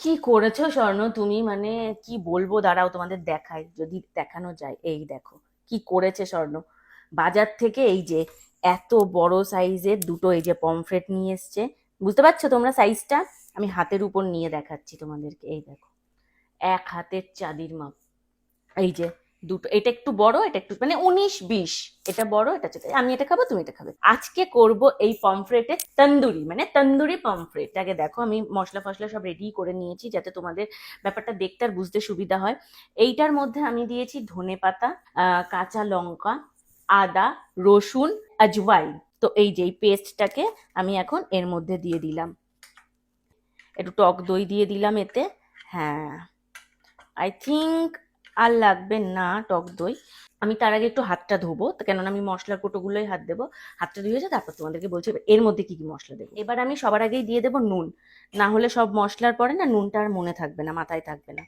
কি করেছো স্বর্ণ তুমি, মানে কি বলবো, দাঁড়াও তোমাদের দেখাই, যদি দেখানো যায়। এই দেখো কি করেছে স্বর্ণ। বাজার থেকে এই যে এত বড় সাইজের দুটো এই যে পমফ্রেট নিয়ে এসছে। বুঝতে পারছো তোমরা সাইজটা? আমি হাতের উপর নিয়ে দেখাচ্ছি তোমাদেরকে। এই দেখো, এক হাতের চাঁদির মাপ। এই যে দুটো, এটা একটু বড়, এটা একটু মানে 19-20, এটা বড়, এটা ছোট। আমি এটা খাবো, তুমি এটা খাবে। আজকে করব এই পমফ্রেটের তন্দুরি, মানে তন্দুরি পমফ্রেট। আগে দেখো, আমি মশলা ফসলা সব রেডি করে নিয়েছি যাতে তোমাদের ব্যাপারটা দেখতে আর বুঝতে সুবিধা হয়। এইটার মধ্যে আমি দিয়েছি ধনেপাতা, কাঁচা লঙ্কা, আদা, রসুন, আজওয়াইন। তো এই যে এই পেস্টটাকে আমি এখন এর মধ্যে দিয়ে দিলাম। একটু টক দই দিয়ে দিলাম এতে। হ্যাঁ, আই থিঙ্ক আর লাগবে না টক দই। আমি তার আগে একটু হাতটা ধোবো, কেননা আমি মশলার কোটোগুলোই হাত দেবো। হাতটা ধুয়েছে, তারপর তোমাদেরকে বলছি এর মধ্যে কি কি মশলা দেবো। এবার আমি সবার আগেই দিয়ে দেবো নুন। না হলে সব মশলার পরে না নুনটা আর মনে থাকবে না, মাথায় থাকবে না।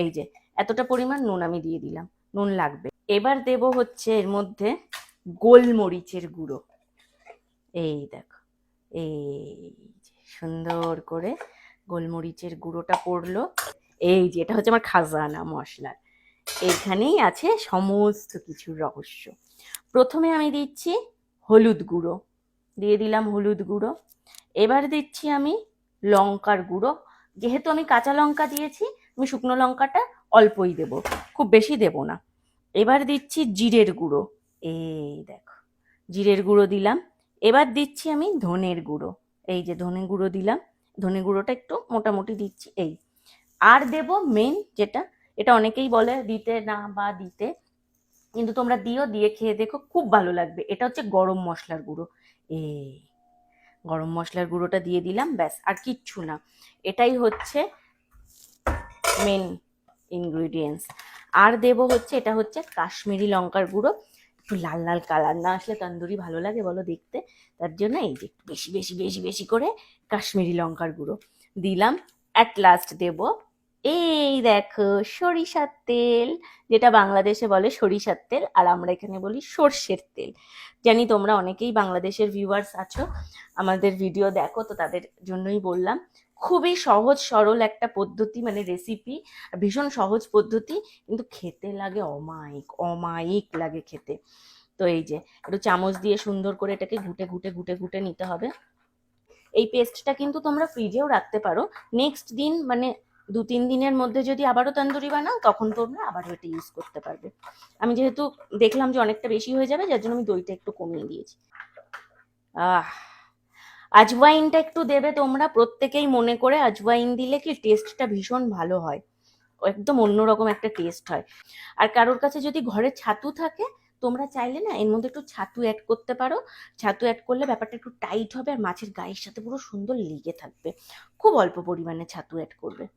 এই যে এতটা পরিমাণ নুন আমি দিয়ে দিলাম, নুন লাগবে। এবার দেব হচ্ছে এর মধ্যে গোলমরিচের গুঁড়ো। এই দেখো, এই যে সুন্দর করে গোলমরিচের গুঁড়োটা পড়লো। এই যে এটা হচ্ছে আমার খাজানা মশলা, এখানেই আছে সমস্ত কিছুর রহস্য। প্রথমে আমি দিচ্ছি হলুদ গুঁড়ো, দিয়ে দিলাম হলুদ গুঁড়ো। এবার দিচ্ছি আমি লঙ্কার গুঁড়ো। যেহেতু আমি কাঁচা লঙ্কা দিয়েছি, আমি শুকনো লঙ্কাটা অল্পই দেব, খুব বেশি দেব না। এবার দিচ্ছি জিরের গুঁড়ো। এই দেখো, জিরের গুঁড়ো দিলাম। এবার দিচ্ছি আমি ধনের গুঁড়ো। এই যে ধনে গুঁড়ো দিলাম, ধনে গুঁড়োটা একটু মোটামুটি দিচ্ছি। এই আর দেব মেন যেটা, এটা অনেকেই বলে দিতে না বা দিতে, কিন্তু তোমরা দিও, দিয়ে খেয়ে দেখো, খুব ভালো লাগবে। এটা হচ্ছে গরম মশলার গুঁড়ো। এই গরম মশলার গুঁড়োটা দিয়ে দিলাম, ব্যাস আর কিচ্ছু না। এটাই হচ্ছে মেন ইনগ্রিডিয়েন্টস। আর দেব হচ্ছে, এটা হচ্ছে কাশ্মীরি লঙ্কার গুঁড়ো। একটু লাল লাল কালার না আসলে তন্দুরি ভালো লাগে বলো দেখতে? তার জন্য এই যে একটু বেশি বেশি বেশি বেশি করে কাশ্মীরি লঙ্কার গুঁড়ো দিলাম। অ্যাট লাস্ট দেব এই দেখো সরিষার তেল, যেটা বাংলাদেশে বলে সরিষার তেল, আর আমরা এখানে বলি সর্ষের তেল। জানি তোমরা অনেকেই বাংলাদেশের ভিউয়ার্স আছো, আমাদের ভিডিও দেখো, তো তাদের জন্যই বললাম। খুবই সহজ সরল একটা পদ্ধতি, মানে রেসিপি, ভীষণ সহজ পদ্ধতি, কিন্তু খেতে লাগে অমায়িক, অমায়িক লাগে খেতে। তো এই যে একটু চামচ দিয়ে সুন্দর করে এটাকে ঘুটে ঘুটে ঘুটে ঘুটে নিতে হবে। এই পেস্টটা কিন্তু তোমরা ফ্রিজেও রাখতে পারো, নেক্সট দিন মানে 2-3 দিনের মধ্যে যদি আবারও তন্দুরি বানাও, তখন তোমরা আবারও এটা ইউজ করতে পারবে। আমি যেহেতু দেখলাম যে অনেকটা বেশি হয়ে যাবে, যার জন্য আমি দইটা একটু কমিয়ে দিয়েছি। আহ আজওয়াইনটা একটু দেবে তোমরা প্রত্যেকেই মনে করে, আজওয়াইন দিলে কি টেস্টটা ভীষণ ভালো হয়, একদম অন্যরকম একটা টেস্ট হয়। আর কারোর কাছে যদি ঘরে ছাতু থাকে, তোমরা চাইলে না এর মধ্যে একটু ছাতু অ্যাড করতে পারো। ছাতু অ্যাড করলে ব্যাপারটা একটু টাইট হবে, আর মাছের গায়ের সাথে পুরো সুন্দর লেগে থাকবে। খুব অল্প পরিমাণে ছাতু অ্যাড করবে।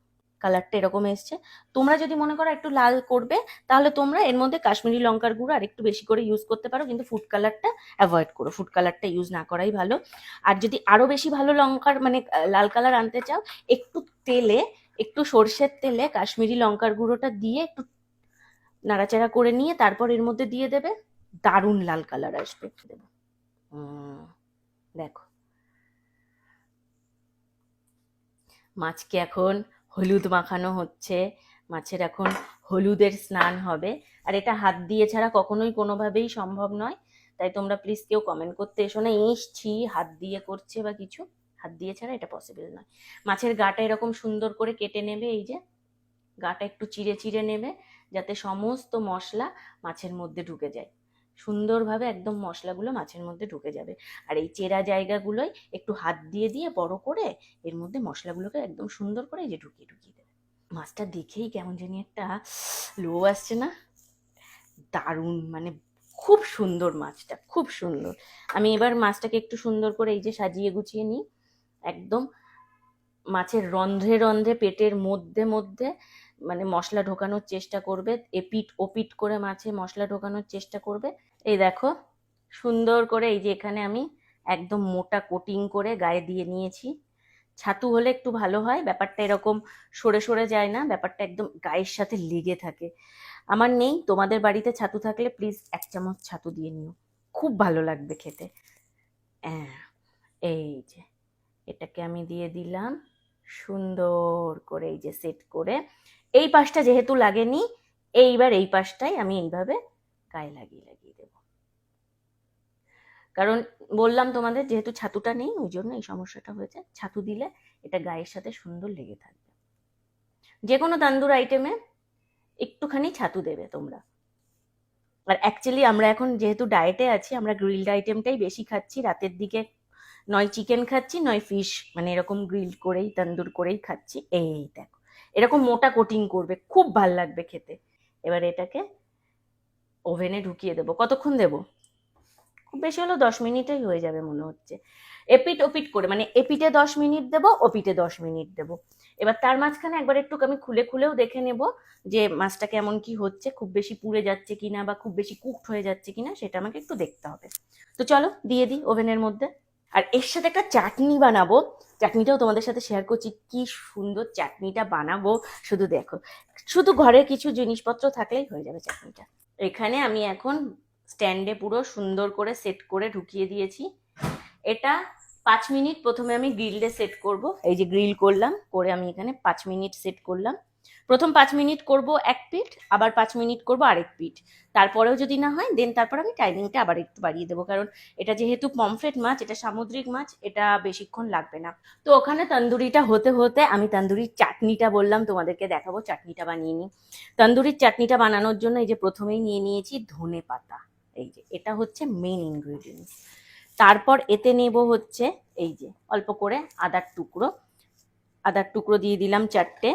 কালারটা এরকম এসছে। তোমরা যদি মনে করো একটু লাল করবে, তাহলে তোমরা এর মধ্যে কাশ্মীরি লঙ্কার গুঁড়ো আর একটু বেশি করে ইউজ করতে পারো, কিন্তু ফুড কালারটা অ্যাভয়েড করো, ফুড কালারটা ইউজ না করাই ভালো। আর যদি আরো বেশি ভালো লঙ্কার মানে লাল কালার আনতে চাও, একটু তেলে, একটু সর্ষের তেলে কাশ্মীরি লঙ্কার গুঁড়োটা দিয়ে একটু নাড়াচাড়া করে নিয়ে তারপর এর মধ্যে দিয়ে দেবে, দারুণ লাল কালার আসবে। দেবো, দেখো মাছকে এখন হলুদ মাখানো হচ্ছে, মাছের এখন হলুদের স্নান হবে। আর এটা হাত দিয়ে ছাড়া কখনোই কোনোভাবেই সম্ভব নয়। তাই তোমরা প্লিজ কেউ কমেন্ট করতে এসো না ছি হাত দিয়ে করছে বা কিছু। হাত দিয়ে ছাড়া এটা পসিবল নয়। মাছের গাটা এরকম সুন্দর করে কেটে নেবে, এই যে গাটা একটু চিড়ে চিড়ে নেবে, যাতে সমস্ত মশলা মাছের মধ্যে ঢুকে যায়। সুন্দরভাবে একদম মশলাগুলো মাছের মধ্যে ঢুকে যাবে। আর এই চেরা জায়গাগুলোয় একটু হাত দিয়ে দিয়ে বড় করে এর মধ্যে মশলাগুলোকে একদম সুন্দর করে এই যে ঢুকিয়ে ঢুকিয়ে দেবে। মাছটা দেখেই কেমন জানি একটা লো আসছে না? দারুণ, মানে খুব সুন্দর, মাছটা খুব সুন্দর। আমি এবার মাছটাকে একটু সুন্দর করে এই যে সাজিয়ে গুছিয়ে নিই, একদম মাছের রন্ধ্রে রন্ধ্রে পেটের মধ্যে মধ্যে মানে মশলা ঢোকানোর চেষ্টা করবে, এপিট ওপিট করে মাছে মশলা ঢোকানোর চেষ্টা করবে। এই দেখো সুন্দর করে এই যে এখানে আমি একদম মোটা কোটিং করে গায়ে দিয়ে নিয়েছি। ছাতু হলে একটু ভালো হয়, ব্যাপারটা এরকম সরে সরে যায় না, ব্যাপারটা একদম গায়ের সাথে লেগে থাকে। আমার নেই, তোমাদের বাড়িতে ছাতু থাকলে প্লিজ 1 চামচ ছাতু দিয়ে নিও, খুব ভালো লাগবে খেতে। হ্যাঁ, এই যে এটাকে আমি দিয়ে দিলাম সুন্দর করে এই যে সেট করে, এই পাশটা যেহেতু লাগেনি, এইবার এই পাশটাই আমি এইভাবে গায়ে লাগিয়ে লাগিয়ে দেবো। কারণ বললাম তোমাদের যেহেতু ছাতুটা নেই, ওই জন্য এই সমস্যাটা হয়েছে। ছাতু দিলে এটা গায়ের সাথে সুন্দর লেগে থাকবে। যে কোনো তান্দুর আইটেমে একটুখানি ছাতু দেবে তোমরা। আর অ্যাকচুয়ালি আমরা এখন যেহেতু ডায়েটে আছি, আমরা গ্রিলড আইটেমটাই বেশি খাচ্ছি রাতের দিকে। নয় চিকেন খাচ্ছি, নয় ফিশ, মানে এরকম গ্রিল করেই তন্দুর করেই খাচ্ছি। এই দেখো, এরকম মোটা কোটিং করবে, খুব ভাল লাগবে খেতে। এবার এটাকে ওভেনে ঢুকিয়ে দেবো। কতক্ষণ দেবো? খুব বেশি হলো 10 মিনিটেই হয়ে যাবে মনে হচ্ছে। এপিট ওপিট করে, মানে এপিটে 10 মিনিট দেবো, ওপিটে 10 মিনিট দেবো। এবার তার মাঝখানে একবার একটু আমি খুলে খুলেও দেখে নেব যে মাছটা কেমন কি হচ্ছে, খুব বেশি পুড়ে যাচ্ছে কিনা বা খুব বেশি কুকড হয়ে যাচ্ছে কিনা, সেটা আমাকে একটু দেখতে হবে। তো চলো দিয়ে দিই ওভেনের মধ্যে। আর এর সাথে একটা চাটনি বানাবো, চাটনিটাও তোমাদের সাথে শেয়ার করছি। কি সুন্দর চাটনিটা বানাবো শুধু দেখো। শুধু ঘরে কিছু জিনিসপত্র থাকলেই হয়ে যাবে চাটনিটা। এখানে আমি এখন স্ট্যান্ডে পুরো সুন্দর করে সেট করে ঢুকিয়ে দিয়েছি। এটা 5 মিনিট প্রথমে আমি গ্রিলডে সেট করব। এই যে গ্রিল করলাম, করে আমি এখানে 5 মিনিট সেট করলাম। প্রথম 5 মিনিট করব এক পিঠ, আবার 5 মিনিট করব আরেক পিঠ। তারপরেও যদি না হয় দেন তারপর আমি টাইমিংটা আবার একটু বাড়িয়ে দেবো, কারণ এটা যেহেতু পমফ্রেট মাছ, এটা সামুদ্রিক মাছ, এটা বেশিক্ষণ লাগবে না। তো ওখানে তন্দুরিটা হতে হতে আমি তন্দুরির চাটনিটা বললাম তোমাদেরকে দেখাবো, চাটনিটা বানিয়ে নিই। তন্দুরির চাটনিটা বানানোর জন্য এই যে প্রথমেই নিয়ে নিয়েছি ধনে পাতা। এই যে এটা হচ্ছে মেন ইনগ্রেডিয়েন্টস। তারপর এতে নেব হচ্ছে এই যে অল্প করে আদার টুকরো দিয়ে দিলাম 4টে,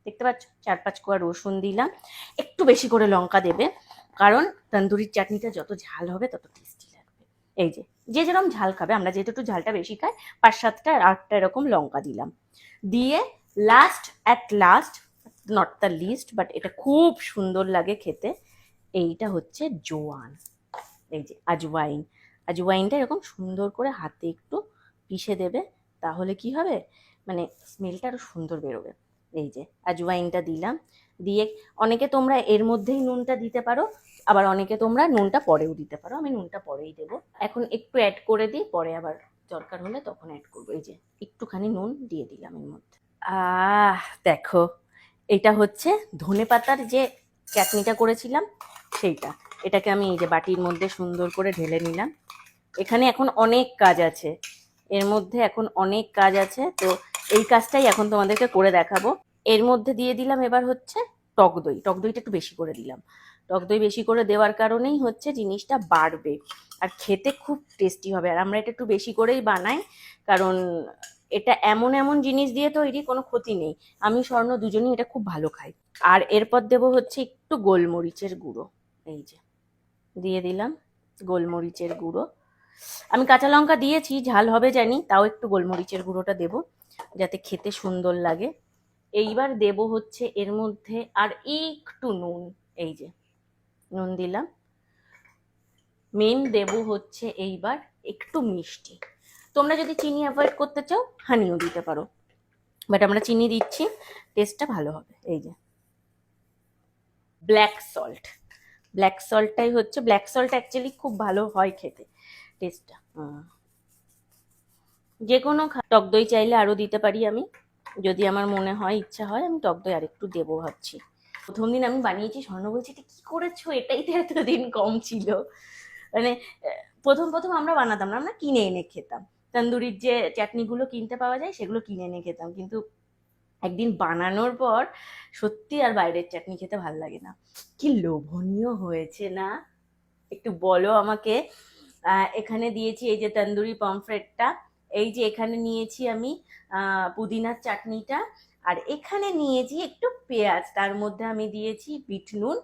দেখতে পাচ্ছ, 4-5 কোয়া রসুন দিলাম। একটু বেশি করে লঙ্কা দেবে, কারণ তন্দুরির চাটনিটা যত ঝাল হবে তত টেস্টি লাগবে। এই যে যে যেরকম ঝাল খাবে, আমরা যেহেতু একটু ঝালটা বেশি খাই, 5-7-8টা এরকম লঙ্কা দিলাম। দিয়ে last not the least, but এটা খুব সুন্দর লাগে খেতে, এইটা হচ্ছে জোয়ান। এই যে আজওয়াইনটা এরকম সুন্দর করে হাতে একটু পিষে দেবে, তাহলে কি হবে, মানে স্মেলটা আরো সুন্দর বেরোবে। এই যে আজওয়াইনটা দিলাম। দিয়ে অনেকে তোমরা এর মধ্যেই নুনটা দিতে পারো, আবার অনেকে তোমরা নুনটা পরেও দিতে পারো। আমি নুনটা পরেই দেবো, এখন একটু অ্যাড করে দিই, পরে আবার দরকার হলে তখন অ্যাড করবো। এই যে একটুখানি নুন দিয়ে দিলাম এর মধ্যে। দেখো, এটা হচ্ছে ধনেপাতার যে চাটনিটা করেছিলাম সেইটা। এটাকে আমি এই যে বাটির মধ্যে সুন্দর করে ঢেলে নিলাম। এখানে এখন অনেক কাজ আছে, এর মধ্যে এখন অনেক কাজ আছে, তো এই কাজটাই এখন তোমাদেরকে করে দেখাবো। এর মধ্যে দিয়ে দিলাম এবার হচ্ছে টক দই। টক দইটা একটু বেশি করে দিলাম। টক দই বেশি করে দেওয়ার কারণেই হচ্ছে জিনিসটা বাড়বে আর খেতে খুব টেস্টি হবে। আর আমরা এটা একটু বেশি করেই বানাই, কারণ এটা এমন এমন জিনিস দিয়ে তৈরি, কোনো ক্ষতি নেই। আমি স্বর্ণ দুজনেই এটা খুব ভালো খাই। আর এরপর দেবো হচ্ছে একটু গোলমরিচের গুঁড়ো। এই যে দিয়ে দিলাম গোলমরিচের গুঁড়ো। আমি কাঁচা লঙ্কা দিয়েছি, ঝাল হবে জানি, তাও একটু গোলমরিচের গুঁড়োটা দেবো যাতে খেতে সুন্দর লাগে। এইবার দেবো হচ্ছে এর মধ্যে আর একটু নুন। এই যে নুন দিলাম। মেন দেবো হচ্ছে এইবার একটু মিষ্টি। তোমরা যদি চিনি অ্যাভয়েড করতে চাও হানিও দিতে পারো, বাট আমরা চিনি দিচ্ছি, টেস্টটা ভালো হবে। এই যে ব্ল্যাক সল্টটাই হচ্ছে, ব্ল্যাক সল্ট অ্যাকচুয়ালি খুব ভালো হয় খেতে, টেস্টটা। যে কোনো টক দই চাইলে আরও দিতে পারি আমি, যদি আমার মনে হয় ইচ্ছা হয় আমি টক দই আরেকটু দেবো ভাবছি। প্রথম দিন আমি বানিয়েছি, স্বর্ণ বলছি এটা কি করেছো, এটাই তো এতদিন কম ছিল। মানে প্রথম প্রথম আমরা বানাতাম না, আমরা কিনে এনে খেতাম। তন্দুরির যে চাটনিগুলো কিনতে পাওয়া যায় সেগুলো কিনে এনে খেতাম, কিন্তু একদিন বানানোর পর সত্যি আর বাইরের চাটনি খেতে ভালো লাগে না। কি লোভনীয় হয়েছে না, একটু বলো আমাকে। এখানে দিয়েছি এই যে তন্দুরি পমফ্রেটটা, এই যে এখানে নিয়েছি আমি পুদিনার চাটনিটা, আর এখানে নিয়েছি একটু পেঁয়াজ, তার মধ্যে আমি দিয়েছি বিট নুন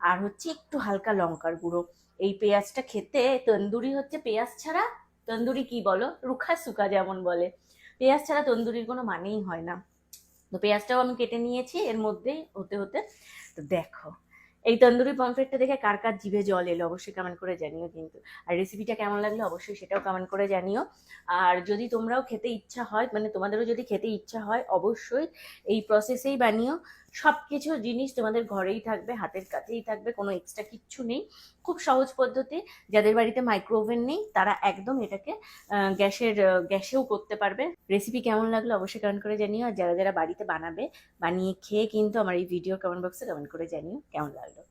আর হচ্ছে একটু হালকা লঙ্কার গুঁড়ো। এই পেঁয়াজটা খেতে, তন্দুরি হচ্ছে পেঁয়াজ ছাড়া, তন্দুরি কি বলো, রুখা সুকা যেমন বলে, পেঁয়াজ ছাড়া তন্দুরির কোনো মানেই হয় না। তো পেঁয়াজটাও আমি কেটে নিয়েছি এর মধ্যেই হতে হতে। তো দেখো, এই তন্দুরি পমফ্রেটটা দেখে কার কার জিভে জল এলো অবশ্যই কমেন্ট করে জানিও কিন্তু। আর রেসিপিটা কেমন লাগলো অবশ্যই সেটাও কমেন্ট করে জানিও। আর যদি তোমরাও খেতে ইচ্ছা হয়, মানে তোমাদেরও যদি খেতে ইচ্ছা হয়, অবশ্যই এই প্রসেসেই বানিও। সব কিছু জিনিস তোমাদের ঘরেই থাকবে, হাতের কাছেই থাকবে, কোনো এক্সট্রা কিচ্ছু নেই। খুব সহজ পদ্ধতি। যাদের বাড়িতে মাইক্রো ওভেন নেই তারা একদম এটাকে গ্যাসেও করতে পারবে। রেসিপি কেমন লাগলো অবশ্যই কমেন্ট করে জানিও, আর যারা যারা বাড়িতে বানাবে বানিয়ে খেয়ে কিন্তু আমার এই ভিডিও কমেন্ট বক্সে কমেন্ট করে জানিও কেমন লাগলো।